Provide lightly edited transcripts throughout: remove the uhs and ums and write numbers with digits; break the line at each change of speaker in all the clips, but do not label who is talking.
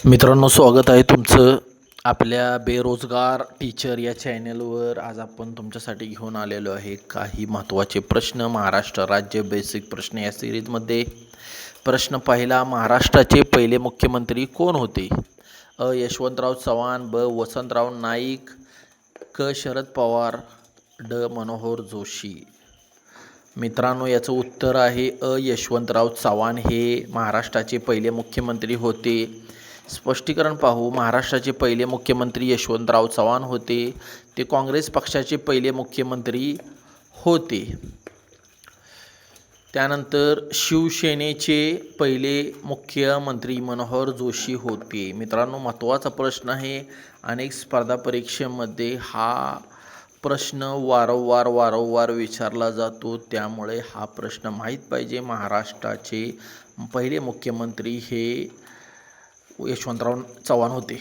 मित्रांनो, स्वागत आहे तुमचं आपल्या बेरोजगार टीचर या चॅनलवर. आज आपण तुमच्यासाठी घेऊन आलेलो आहे काही महत्त्वाचे प्रश्न. महाराष्ट्र राज्य बेसिक प्रश्न या सिरीजमध्ये प्रश्न पहिला, महाराष्ट्राचे पहिले मुख्यमंत्री कोण होते? यशवंतराव चव्हाण, ब वसंतराव नाईक, क शरद पवार, ड मनोहर जोशी. मित्रांनो, याचं उत्तर आहे यशवंतराव चव्हाण हे महाराष्ट्राचे पहिले मुख्यमंत्री होते. स्पष्टीकरण पाहू. महाराष्ट्राचे पहिले मुख्यमंत्री यशवंतराव चव्हाण होते. ते काँग्रेस पक्षाचे पहिले मुख्यमंत्री होते. त्यानंतर शिवसेनेचे पहिले मुख्यमंत्री मनोहर जोशी होते. मित्रांनो, महत्त्वाचा प्रश्न आहे. अनेक स्पर्धा परीक्षेमध्ये हा प्रश्न वारंवार विचारला जातो, त्यामुळे हा प्रश्न माहीत पाहिजे. महाराष्ट्राचे पहिले मुख्यमंत्री हे यशवंतराव चव्हाण होते.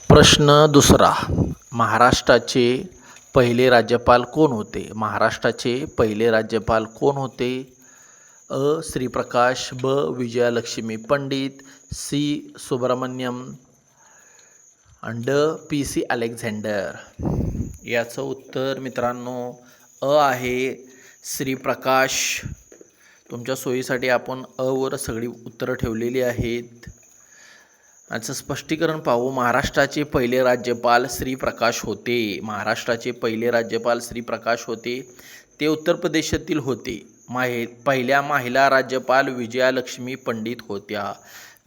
प्रश्न दुसरा, महाराष्ट्राचे पहिले राज्यपाल कोण होते? महाराष्ट्राचे पहिले राज्यपाल कोण होते? श्रीप्रकाश, ब विजयालक्ष्मी पंडित, सी सुब्रमण्यम, ड PC अलेक्झांडर. याचं उत्तर मित्रांनो आहे श्रीप्रकाश. तुमच्या सोयीसाठी आपण वर सगळी उत्तरं ठेवलेली आहेत. याचं स्पष्टीकरण पाहू. महाराष्ट्राचे पहिले राज्यपाल श्रीप्रकाश होते. महाराष्ट्राचे पहिले राज्यपाल श्रीप्रकाश होते. ते उत्तर प्रदेशातील होते. पहिल्या महिला राज्यपाल विजयालक्ष्मी पंडित होत्या.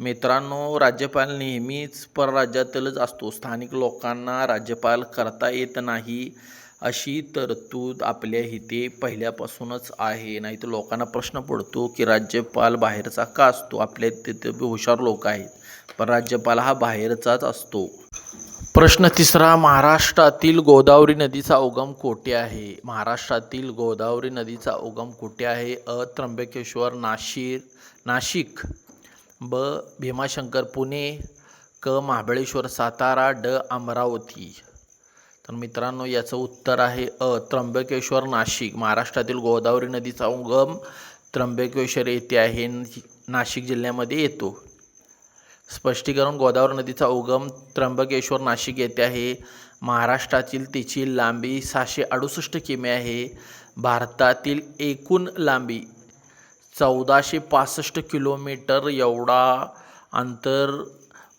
मित्रांनो, राज्यपाल नेहमीच परराज्यातीलच असतो. स्थानिक लोकांना राज्यपाल करता येत नाही अशी तरतूद आपल्या इथे पहिल्यापासूनच आहे. नाही तर लोकांना प्रश्न पडतो की राज्यपाल बाहेरचा का असतो? आपल्या तिथे हुशार लोक आहेत, पण राज्यपाल हा बाहेरचाच असतो. प्रश्न तिसरा, महाराष्ट्रातील गोदावरी नदीचा उगम कोठे आहे? महाराष्ट्रातील गोदावरी नदीचा उगम कुठे आहे? त्र्यंबकेश्वर नाशिक, ब भीमाशंकर पुणे, क महाबळेश्वर सातारा, ड अमरावती. तर मित्रांनो, याचं उत्तर आहे त्र्यंबकेश्वर नाशिक. महाराष्ट्रातील गोदावरी नदीचा उगम त्र्यंबकेश्वर येथे आहे, नाशिक जिल्ह्यामध्ये येतो. स्पष्टीकरण, गोदावरी नदीचा उगम त्र्यंबकेश्वर नाशिक येथे आहे. महाराष्ट्रातील तिची लांबी 668 किमी आहे. भारतातील एकूण लांबी 1465 किलोमीटर एवढा अंतर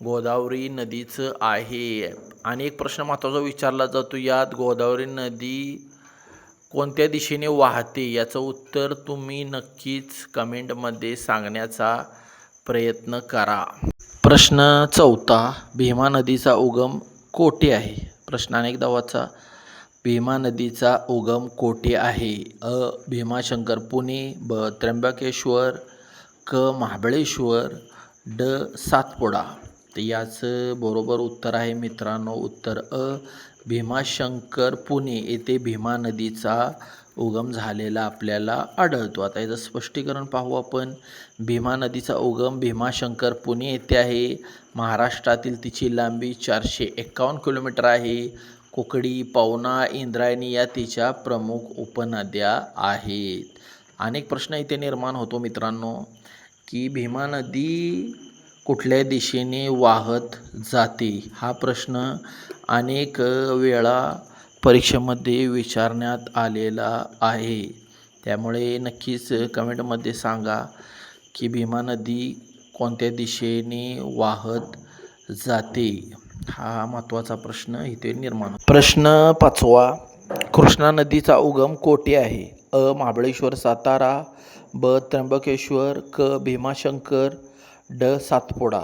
गोदावरी नदीचं आहे. आणि एक प्रश्न महत्त्वाचा विचारला जातो यात, गोदावरी नदी कोणत्या दिशेने वाहते? याचं उत्तर तुम्ही नक्कीच कमेंटमध्ये सांगण्याचा प्रयत्न करा. प्रश्न चौथा, भीमा नदीचा उगम कोठे आहे? प्रश्न अनेकदा वाचा. भीमा नदीचा उगम कोठे आहे? भीमाशंकर पुणे, ब त्र्यंबकेश्वर, क महाबळेश्वर, ड सातपुडा. तर याचं बरोबर उत्तर आहे मित्रांनो, उत्तर भीमाशंकर पुणे येथे भीमा नदीचा उगम झालेला आपल्याला आढळतो. आता याचं स्पष्टीकरण पाहू आपण. भीमा नदीचा उगम भीमाशंकर पुणे येथे आहे. महाराष्ट्रातील तिची लांबी 451 किलोमीटर आहे. कुकडी, पवना, इंद्रायणी या तिच्या प्रमुख उपनद्या आहेत. अनेक प्रश्न इथे निर्माण होतो मित्रांनो की भीमा नदी कुठल्या दिशेने वाहत जाते? हा प्रश्न अनेक वेळा परीक्षेमध्ये विचारण्यात आलेला आहे. त्यामुळे नक्कीच कमेंटमध्ये सांगा की भीमा नदी कोणत्या दिशेने वाहत जाते. हा महत्त्वाचा प्रश्न इथे निर्माण होतो. प्रश्न पाचवा, कृष्णा नदीचा उगम कोठे आहे? महाबळेश्वर सातारा, ब त्र्यंबकेश्वर, क भीमाशंकर, ड सातपुडा.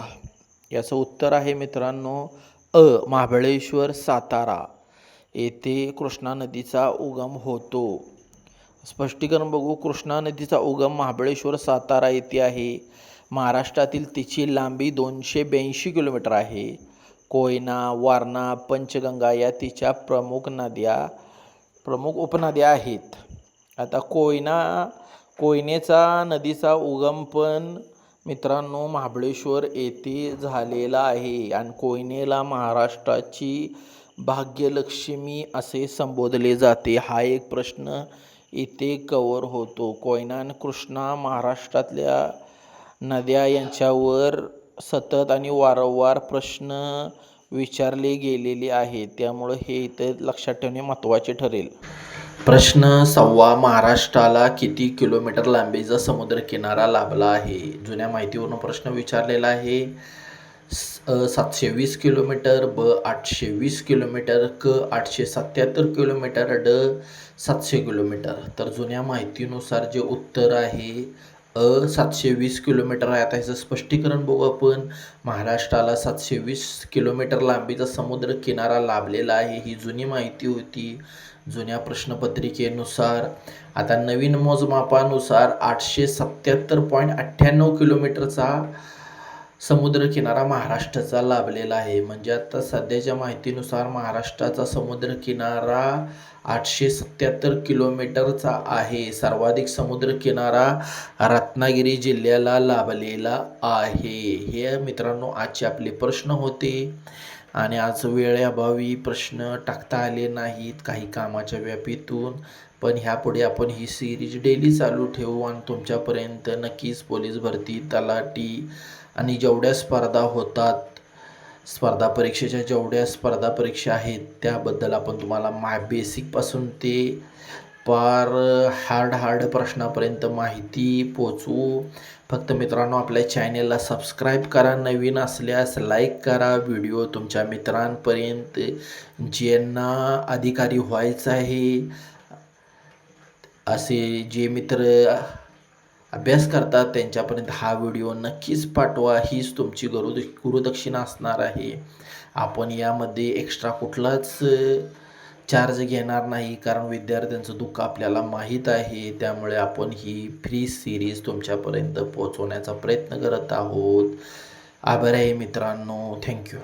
याचं उत्तर आहे मित्रांनो महाबळेश्वर सातारा येथे कृष्णा नदीचा उगम होतो. स्पष्टीकरण बघू. कृष्णा नदीचा उगम महाबळेश्वर सातारा येथे आहे. महाराष्ट्रातील तिची लांबी 282 किलोमीटर आहे. कोयना, वारणा, पंचगंगा या तिच्या प्रमुख उपनद्या आहेत. आता कोयनेचा नदीचा उगम पण मित्रांनो महाबळेश्वर येथे झालेला आहे. आणि कोयनेला महाराष्ट्राची भाग्यलक्ष्मी असे संबोधले जाते. हा एक प्रश्न इथे कव्हर होतो. कोयना आणि कृष्णा महाराष्ट्रातल्या नद्या यांच्यावर सतत आणि वारंवार प्रश्न विचारले गेलेले आहेत, त्यामुळं हे इथं लक्षात ठेवणे महत्त्वाचे ठरेल. प्रश्न 6. महाराष्ट्राला किती किलोमीटर लांबीचा समुद्रकिनारा लाभला आहे? जुन्या माहितीवरून प्रश्न विचारलेला आहे. 720 किलोमीटर, ब 820 किलोमीटर, क 877 किलोमीटर, ड 700 किलोमीटर. तर जुन्या माहितीनुसार जे उत्तर आहे 720 किलोमीटर आहे. आता ह्याचं स्पष्टीकरण बघू आपण. महाराष्ट्राला 720 किलोमीटर लांबीचा समुद्र किनारा लाभलेला आहे, ही जुनी माहिती होती जुन्या प्रश्नपत्रिकेनुसार. आता नवीन मोजमापानुसार 877.98 किलोमीटरचा समुद्रकिनारा महाराष्ट्राचा लाभलेला आहे. म्हणजे आता सध्याच्या माहितीनुसार महाराष्ट्राचा समुद्रकिनारा 877 किलोमीटरचा आहे. सर्वाधिक समुद्रकिनारा रत्नागिरी जिल्ह्याला लाभलेला आहे. हे मित्रांनो आजचे आपले प्रश्न होते आणि आज वेळेअभावी प्रश्न टाकता आले नाहीत काही कामाच्या व्यापीतून. पण ह्यापुढे आपण ही सिरीज डेली चालू ठेवू आणि तुमच्यापर्यंत नक्कीच पोलीस भरती, तलाठी आणि जेवढ्या स्पर्धा होतात, स्पर्धा परीक्षेच्या जेवढ्या स्पर्धा परीक्षा आहेत त्याबद्दल आपण तुम्हाला बेसिकपासून ते पार हार्ड प्रश्नापर्यंत माहिती पोचवू. फक्त मित्रांनो आपल्या चॅनेलला सबस्क्राईब करा, नवीन असल्यास लाईक करा, व्हिडिओ तुमच्या मित्रांपर्यंत ज्यांना अधिकारी व्हायचं आहे असे जे मित्र अभ्यास करतात त्यांच्यापर्यंत हा व्हिडिओ नक्कीच पाठवा. हीच तुमची गुरुदक्षिणा असणार आहे. आपण यामध्ये एक्स्ट्रा कुठलाच चार्ज घेणार नाही, कारण विद्यार्थ्यांचं दुःख आपल्याला माहीत आहे. त्यामुळे आपण ही फ्री सिरीज तुमच्यापर्यंत पोहोचवण्याचा प्रयत्न करत आहोत. आभार आहे मित्रांनो. थँक्यू.